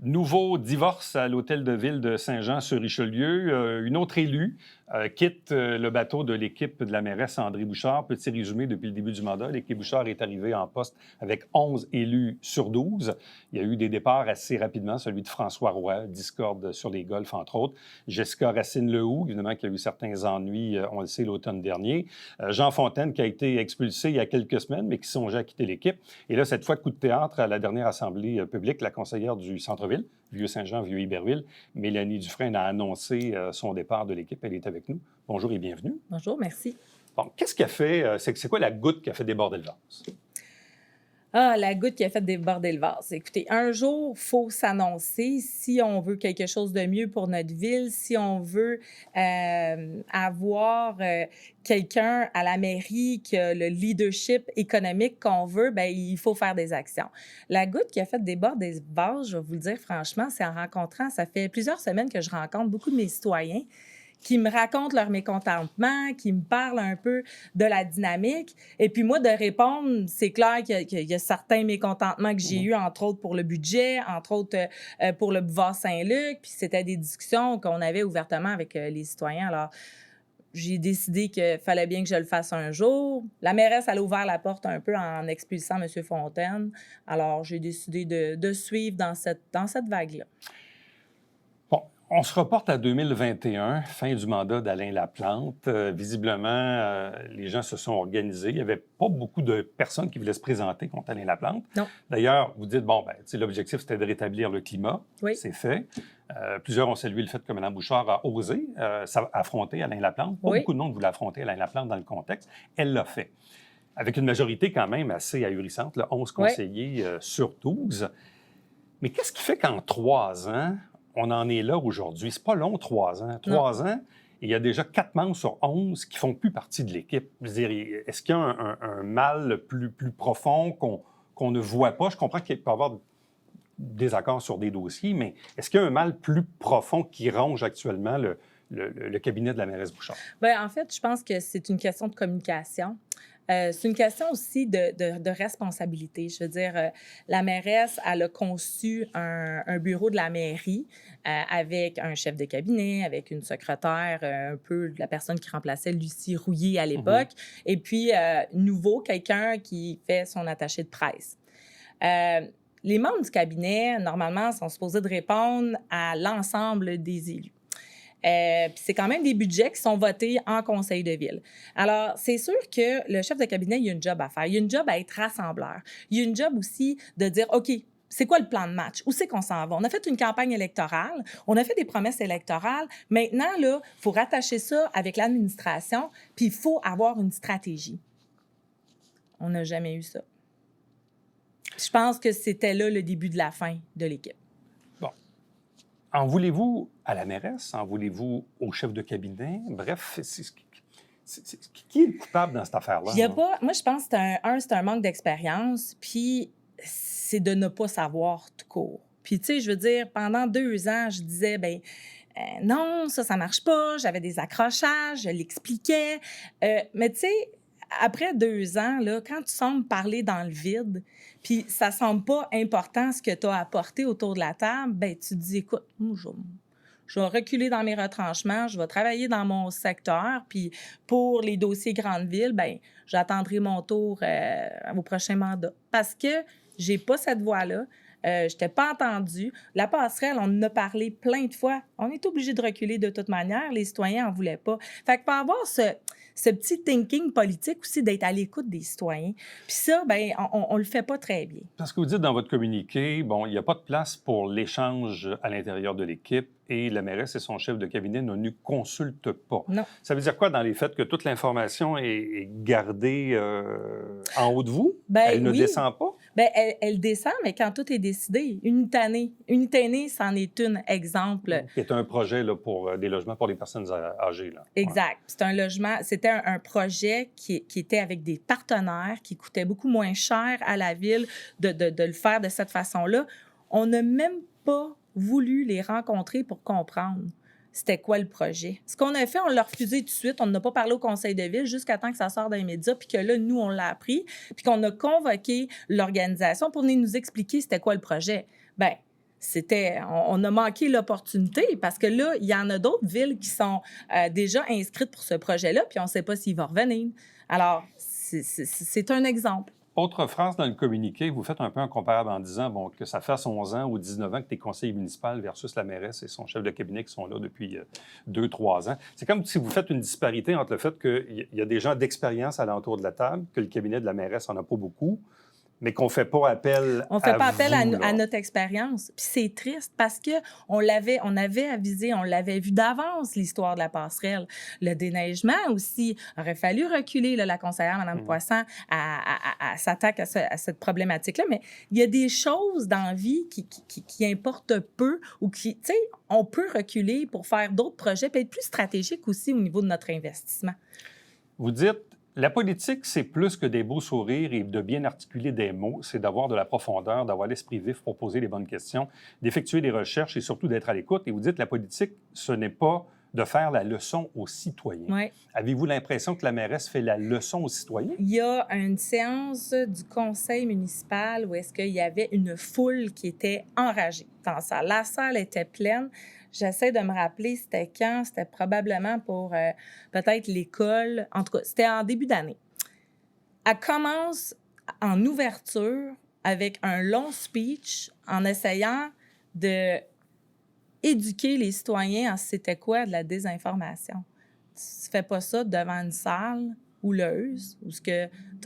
Nouveau divorce à l'hôtel de ville de Saint-Jean-sur-Richelieu. Une autre élue quitte le bateau de l'équipe de la mairesse André Bouchard. Petit résumé depuis le début du mandat. L'équipe Bouchard est arrivée en poste avec 11 élus sur 12. Il y a eu des départs assez rapidement, celui de François Roy, discorde sur les golfs, entre autres. Jessica Racine-Lehoux, évidemment, qui a eu certains ennuis, on le sait, l'automne dernier. Jean Fontaine, qui a été expulsé il y a quelques semaines, mais qui songeait à quitter l'équipe. Et là, cette fois, coup de théâtre à la dernière assemblée publique, la conseillère du centre-ville, Vieux-Saint-Jean, Vieux-Iberville, Mélanie Dufresne a annoncé son départ de l'équipe. Elle est avec nous. Bonjour et bienvenue. Bonjour, merci. Bon, qu'est-ce qui a fait, c'est quoi la goutte qui a fait déborder le vase? Ah, la goutte qui a fait déborder le vase. Écoutez, un jour, il faut s'annoncer si on veut quelque chose de mieux pour notre ville, si on veut avoir quelqu'un à la mairie qui a le leadership économique qu'on veut, bien, il faut faire des actions. La goutte qui a fait déborder le vase, je vais vous le dire franchement, c'est en rencontrant, ça fait plusieurs semaines que je rencontre beaucoup de mes citoyens qui me racontent leur mécontentement, qui me parlent un peu de la dynamique. Et puis moi, de répondre, c'est clair qu'il y a certains mécontentements que j'ai eus, entre autres pour le budget, entre autres pour le boulevard Saint-Luc. Puis c'était des discussions qu'on avait ouvertement avec les citoyens. Alors, j'ai décidé qu'il fallait bien que je le fasse un jour. La mairesse, elle a ouvert la porte un peu en expulsant M. Fontaine. Alors, j'ai décidé de suivre dans cette vague-là. On se reporte à 2021, fin du mandat d'Alain Laplante. Visiblement, les gens se sont organisés. Il n'y avait pas beaucoup de personnes qui voulaient se présenter contre Alain Laplante. Non. D'ailleurs, vous dites, bon, l'objectif, c'était de rétablir le climat. Oui. C'est fait. Plusieurs ont salué le fait que Mme Bouchard a osé affronter Alain Laplante. Pas beaucoup de monde voulait affronter Alain Laplante dans le contexte. Elle l'a fait. Avec une majorité quand même assez ahurissante, là, 11 conseillers sur 12. Mais qu'est-ce qui fait qu'en 3 ans, on en est là aujourd'hui? C'est pas long, 3 ans. 3 ans, et il y a déjà 4 membres sur 11 qui font plus partie de l'équipe. Je veux dire, est-ce qu'il y a un mal plus profond qu'on ne voit pas? Je comprends qu'il peut y avoir des accords sur des dossiers, mais est-ce qu'il y a un mal plus profond qui ronge actuellement le cabinet de la mairesse Bouchard? Bien, en fait, je pense que c'est une question de communication. C'est une question aussi de responsabilité. Je veux dire, la mairesse, elle a conçu un bureau de la mairie avec un chef de cabinet, avec une secrétaire, un peu la personne qui remplaçait Lucie Rouillé à l'époque, et puis nouveau, quelqu'un qui fait son attaché de presse. Les membres du cabinet, normalement, sont supposés de répondre à l'ensemble des élus. Puis c'est quand même des budgets qui sont votés en conseil de ville. Alors, c'est sûr que le chef de cabinet, il y a une job à faire. Il y a une job à être rassembleur. Il y a une job aussi de dire, OK, c'est quoi le plan de match? Où c'est qu'on s'en va? On a fait une campagne électorale, on a fait des promesses électorales. Maintenant, là, il faut rattacher ça avec l'administration, puis il faut avoir une stratégie. On n'a jamais eu ça. Je pense que c'était là le début de la fin de l'équipe. En voulez-vous à la mairesse? En voulez-vous au chef de cabinet? Bref, qui est le coupable dans cette affaire-là? Il y a pas, moi, je pense que c'est un manque d'expérience, puis c'est de ne pas savoir tout court. Puis, tu sais, je veux dire, pendant 2 ans, je disais, non, ça marche pas. J'avais des accrochages, je l'expliquais. Mais tu sais, après 2 ans, là, quand tu sembles parler dans le vide, puis ça semble pas important ce que tu as apporté autour de la table, ben tu te dis, écoute, moi, je vais reculer dans mes retranchements, je vais travailler dans mon secteur, puis pour les dossiers grandes villes, ben j'attendrai mon tour au prochain mandat. Parce que j'ai pas cette voix-là. Je t'ai pas entendue. La passerelle, on en a parlé plein de fois. On est obligé de reculer de toute manière. Les citoyens n'en voulaient pas. Fait que pour avoir ce petit thinking politique aussi, d'être à l'écoute des citoyens. Puis ça, ben on le fait pas très bien. Parce que vous dites dans votre communiqué, bon, il n'y a pas de place pour l'échange à l'intérieur de l'équipe et la mairesse et son chef de cabinet ne nous consultent pas. Non. Ça veut dire quoi dans les faits? Que toute l'information est gardée en haut de vous? Elle ne descend pas? Bien, elle descend, mais quand tout est décidé. Unité, c'en est un exemple. C'est un projet là, pour des logements pour les personnes âgées. Là. Exact. Ouais. C'est un logement, c'était un projet qui était avec des partenaires, qui coûtait beaucoup moins cher à la ville de le faire de cette façon-là. On n'a même pas voulu les rencontrer pour comprendre c'était quoi le projet. Ce qu'on a fait, on l'a refusé tout de suite. On n'a pas parlé au conseil de ville jusqu'à temps que ça sorte dans les médias, puis que là, nous, on l'a appris, puis qu'on a convoqué l'organisation pour venir nous expliquer c'était quoi le projet. Bien, On a manqué l'opportunité parce que là, il y en a d'autres villes qui sont déjà inscrites pour ce projet-là, puis on ne sait pas s'il va revenir. Alors, c'est un exemple. Autre phrase dans le communiqué, vous faites un peu un comparable en disant bon, que ça fasse 11 ans ou 19 ans que tu es conseiller municipal versus la mairesse et son chef de cabinet qui sont là depuis 2-3 ans. C'est comme si vous faites une disparité entre le fait qu'il y a des gens d'expérience alentour de la table, que le cabinet de la mairesse n'en a pas beaucoup, mais qu'on ne fait pas appel On ne fait pas appel vous, à notre expérience. Puis c'est triste parce qu'on avait avisé, on l'avait vu d'avance, l'histoire de la passerelle. Le déneigement aussi, aurait fallu reculer. Là, la conseillère, Mme Poisson, s'attaque à cette problématique-là. Mais il y a des choses dans la vie qui importent peu ou qui, tu sais, on peut reculer pour faire d'autres projets, puis être plus stratégique aussi au niveau de notre investissement. Vous dites, la politique, c'est plus que des beaux sourires et de bien articuler des mots. C'est d'avoir de la profondeur, d'avoir l'esprit vif pour poser les bonnes questions, d'effectuer des recherches et surtout d'être à l'écoute. Et vous dites, la politique, ce n'est pas de faire la leçon aux citoyens. Oui. Avez-vous l'impression que la mairesse fait la leçon aux citoyens? Il y a une séance du conseil municipal où est-ce qu'il y avait une foule qui était enragée dans la salle. La salle était pleine. J'essaie de me rappeler c'était quand. C'était probablement pour peut-être l'école. En tout cas, c'était en début d'année. Elle commence en ouverture avec un long speech en essayant de éduquer les citoyens en c'était quoi de la désinformation. Tu fais pas ça devant une salle houleuse où tu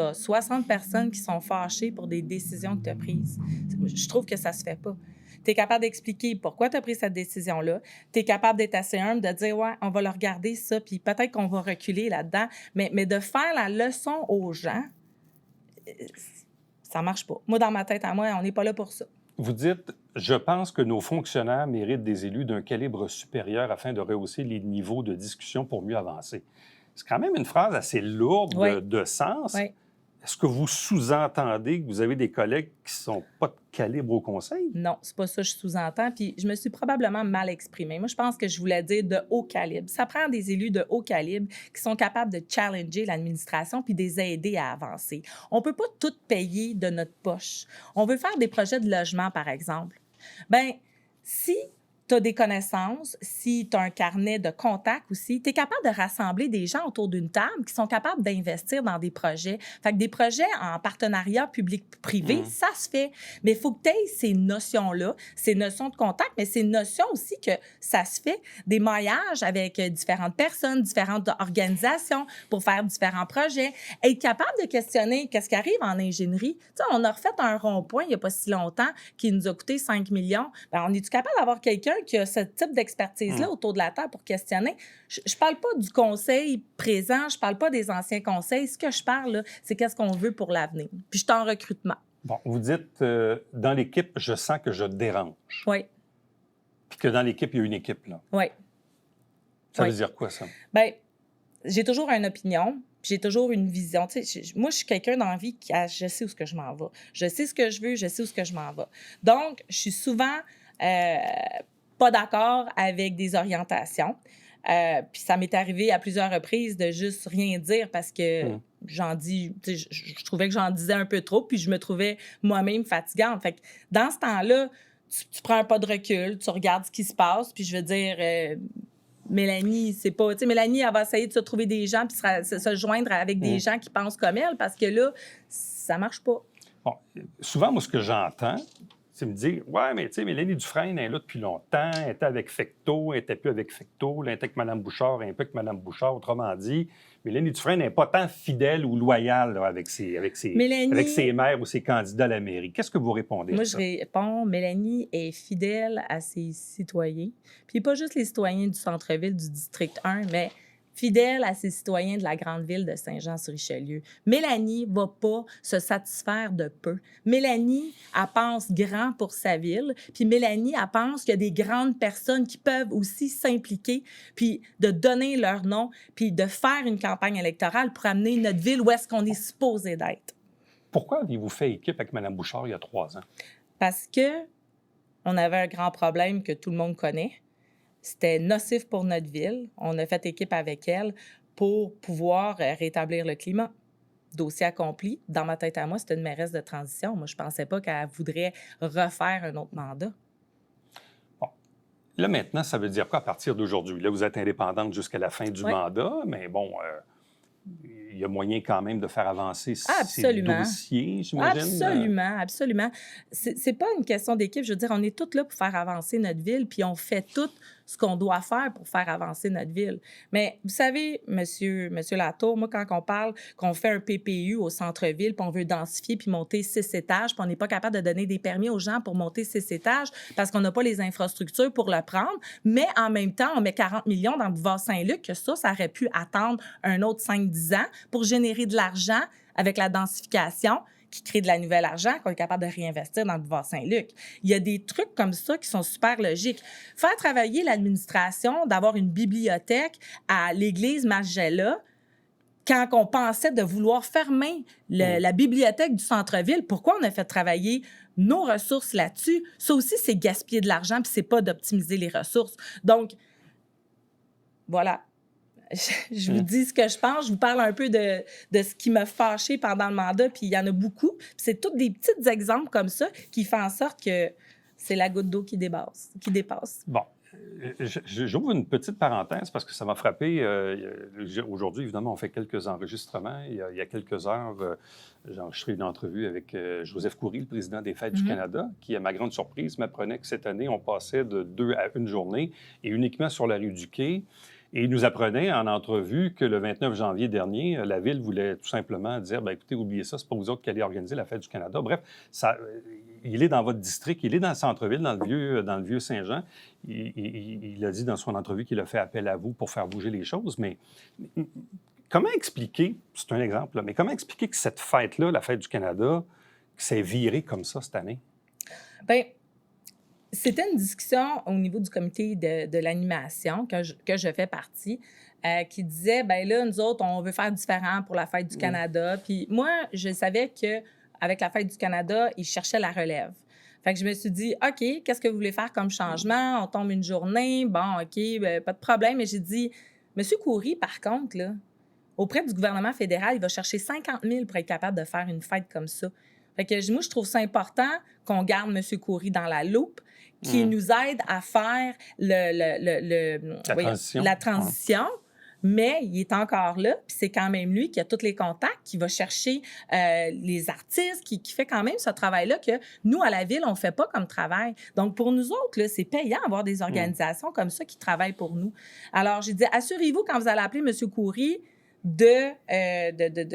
as 60 personnes qui sont fâchées pour des décisions que tu as prises. Je trouve que ça se fait pas. Tu es capable d'expliquer pourquoi tu as pris cette décision-là. Tu es capable d'être assez humble, de dire, ouais, on va le regarder ça, puis peut-être qu'on va reculer là-dedans. Mais de faire la leçon aux gens, ça marche pas. Moi, dans ma tête à moi, on n'est pas là pour ça. Vous dites, je pense que nos fonctionnaires méritent des élus d'un calibre supérieur afin de rehausser les niveaux de discussion pour mieux avancer. C'est quand même une phrase assez lourde de sens. Oui. Est-ce que vous sous-entendez que vous avez des collègues qui ne sont pas de calibre au conseil? Non, c'est pas ça que je sous-entends. Puis je me suis probablement mal exprimée. Moi, je pense que je voulais dire de haut calibre. Ça prend des élus de haut calibre qui sont capables de challenger l'administration puis de les aider à avancer. On peut pas tout payer de notre poche. On veut faire des projets de logement, par exemple. Bien, si tu as des connaissances, si tu as un carnet de contacts aussi, tu es capable de rassembler des gens autour d'une table qui sont capables d'investir dans des projets. Fait que des projets en partenariat public-privé, ça se fait. Mais il faut que tu aies ces notions-là, ces notions de contact, mais ces notions aussi que ça se fait, des maillages avec différentes personnes, différentes organisations pour faire différents projets. Être capable de questionner qu'est-ce qui arrive en ingénierie. Tu sais, on a refait un rond-point il n'y a pas si longtemps qui nous a coûté 5 millions. Bien, on est-tu capable d'avoir quelqu'un qui a ce type d'expertise-là autour de la table pour questionner? Je ne parle pas du conseil présent, je ne parle pas des anciens conseils. Ce que je parle, là, c'est qu'est-ce qu'on veut pour l'avenir. Puis je suis en recrutement. Bon, vous dites, dans l'équipe, je sens que je dérange. Oui. Puis que dans l'équipe, il y a une équipe, là. Oui. Ça veut dire quoi, ça? Bien, j'ai toujours une opinion, puis j'ai toujours une vision. Tu sais, moi, je suis quelqu'un dans la vie qui je sais où ce que je m'en vais. Je sais ce que je veux, je sais où ce que je m'en vais. Donc, je suis souvent pas d'accord avec des orientations. Puis ça m'est arrivé à plusieurs reprises de juste rien dire parce que j'en dis, je trouvais que j'en disais un peu trop, puis je me trouvais moi-même fatigante. Fait que dans ce temps-là, tu prends un pas de recul, tu regardes ce qui se passe, puis je veux dire, Mélanie, c'est pas... Tu sais, Mélanie, elle va essayer de se trouver des gens puis se joindre avec des gens qui pensent comme elle parce que là, ça marche pas. Bon, souvent, moi, ce que j'entends, c'est me dire, ouais, mais tu sais, Mélanie Dufresne, elle est là depuis longtemps, elle était avec Fecto, elle n'était plus avec Fecto, là, elle était avec Mme Bouchard, un peu avec Mme Bouchard. Autrement dit, Mélanie Dufresne n'est pas tant fidèle ou loyale là, avec ses maires ou ses candidats à la mairie. Qu'est-ce que vous répondez Moi, à ça? je réponds, Mélanie est fidèle à ses citoyens. Puis pas juste les citoyens du centre-ville du district 1, mais fidèle à ses citoyens de la grande ville de Saint-Jean-sur-Richelieu. Mélanie ne va pas se satisfaire de peu. Mélanie, elle pense grand pour sa ville. Puis Mélanie, elle pense qu'il y a des grandes personnes qui peuvent aussi s'impliquer, puis de donner leur nom, puis de faire une campagne électorale pour amener notre ville où est-ce qu'on est supposé d'être. Pourquoi avez-vous fait équipe avec Mme Bouchard il y a 3 ans? Parce que on avait un grand problème que tout le monde connaît. C'était nocif pour notre ville. On a fait équipe avec elle pour pouvoir rétablir le climat. Dossier accompli. Dans ma tête à moi, c'était une mairesse de transition. Moi, je ne pensais pas qu'elle voudrait refaire un autre mandat. Là, maintenant, ça veut dire quoi à partir d'aujourd'hui? Là, vous êtes indépendante jusqu'à la fin du Oui. mandat, mais bon, il y a moyen quand même de faire avancer ces Absolument. dossiers, j'imagine? Absolument, absolument. C'est pas une question d'équipe. Je veux dire, on est tous là pour faire avancer notre ville, puis on fait tout ce qu'on doit faire pour faire avancer notre ville. Mais vous savez, monsieur Latour, moi, quand on parle qu'on fait un PPU au centre-ville, puis on veut densifier puis monter 6 étages, puis on n'est pas capable de donner des permis aux gens pour monter 6 étages parce qu'on n'a pas les infrastructures pour le prendre, mais en même temps, on met 40 millions dans le boulevard Saint-Luc, que ça aurait pu attendre un autre 5-10 ans pour générer de l'argent avec la densification qui crée de la nouvelle argent qu'on est capable de réinvestir dans le boulevard Saint-Luc. Il y a des trucs comme ça qui sont super logiques. Faire travailler l'administration, d'avoir une bibliothèque à l'église Margiela, quand on pensait de vouloir fermer la bibliothèque du centre-ville, pourquoi on a fait travailler nos ressources là-dessus? Ça aussi, c'est gaspiller de l'argent, puis c'est pas d'optimiser les ressources. Donc, voilà. Je vous dis ce que je pense, je vous parle un peu de ce qui m'a fâché pendant le mandat, puis il y en a beaucoup. Puis c'est tous des petits exemples comme ça qui font en sorte que c'est la goutte d'eau qui dépasse. Bon. J'ouvre une petite parenthèse parce que ça m'a frappé. Aujourd'hui, évidemment, on fait quelques enregistrements. Il y a quelques heures, j'ai enregistré une entrevue avec Joseph Coury, le président des Fêtes du Canada, qui, à ma grande surprise, m'apprenait que cette année, on passait de 2 à 1 journée et uniquement sur la rue du Quai. Et il nous apprenait en entrevue que le 29 janvier dernier, la Ville voulait tout simplement dire, bien, écoutez, oubliez ça, c'est pas vous autres qui allez organiser la Fête du Canada. Bref, il est dans votre district, il est dans le centre-ville, dans le vieux Saint-Jean. Il a dit dans son entrevue qu'il a fait appel à vous pour faire bouger les choses, mais comment expliquer, c'est un exemple, là, mais comment expliquer que cette fête-là, la Fête du Canada, que c'est viré comme ça cette année? Bien, c'était une discussion au niveau du comité de l'animation que je fais partie, qui disait, bien là, nous autres, on veut faire différent pour la Fête du Canada. Puis moi, je savais qu'avec la Fête du Canada, ils cherchaient la relève. Fait que je me suis dit, OK, qu'est-ce que vous voulez faire comme changement? On tombe une journée, bon, OK, ben, pas de problème. Mais j'ai dit, Monsieur Coury, par contre, là, auprès du gouvernement fédéral, il va chercher 50 000 pour être capable de faire une fête comme ça. Fait que moi, je trouve ça important qu'on garde M. Coury dans la loupe, qui nous aide à faire la transition. Mais il est encore là, puis c'est quand même lui qui a tous les contacts, qui va chercher les artistes, qui fait quand même ce travail-là que nous, à la Ville, on ne fait pas comme travail. Donc, pour nous autres, là, c'est payant d'avoir des organisations comme ça qui travaillent pour nous. Alors, j'ai dit, assurez-vous, quand vous allez appeler M. Coury,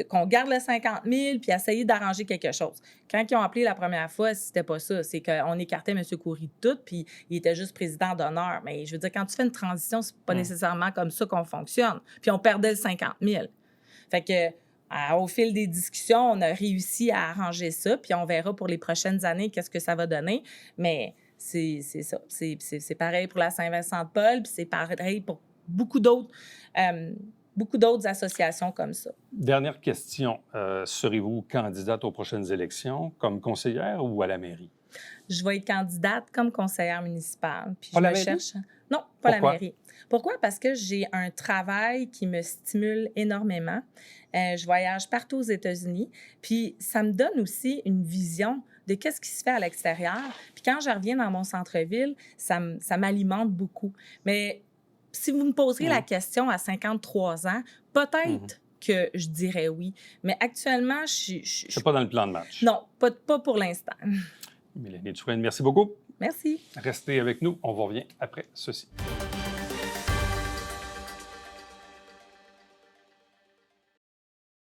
qu'on garde le 50 000 puis essayer d'arranger quelque chose. Quand ils ont appelé la première fois, c'était pas ça. C'est qu'on écartait M. Coury de tout, puis il était juste président d'honneur. Mais je veux dire, quand tu fais une transition, c'est pas nécessairement comme ça qu'on fonctionne. Puis on perdait le 50 000. Fait que, au fil des discussions, on a réussi à arranger ça, puis on verra pour les prochaines années qu'est-ce que ça va donner. Mais c'est ça. C'est pareil pour la Saint-Vincent-de-Paul, puis c'est pareil pour beaucoup d'autres associations comme ça. Dernière question. Serez-vous candidate aux prochaines élections comme conseillère ou à la mairie? Je vais être candidate comme conseillère municipale. Puis pas la mairie? Non, pas Pourquoi? la mairie. Pourquoi? Parce que j'ai un travail qui me stimule énormément. Je voyage partout aux États-Unis. Puis ça me donne aussi une vision de qu'est-ce qui se fait à l'extérieur. Puis quand je reviens dans mon centre-ville, ça m'alimente beaucoup. Mais si vous me poserez la question à 53 ans, peut-être que je dirais oui. Mais actuellement, C'est pas dans le plan de match. Non, pas pour l'instant. Mélanie Dufresne, merci beaucoup. Merci. Restez avec nous. On vous revient après ceci.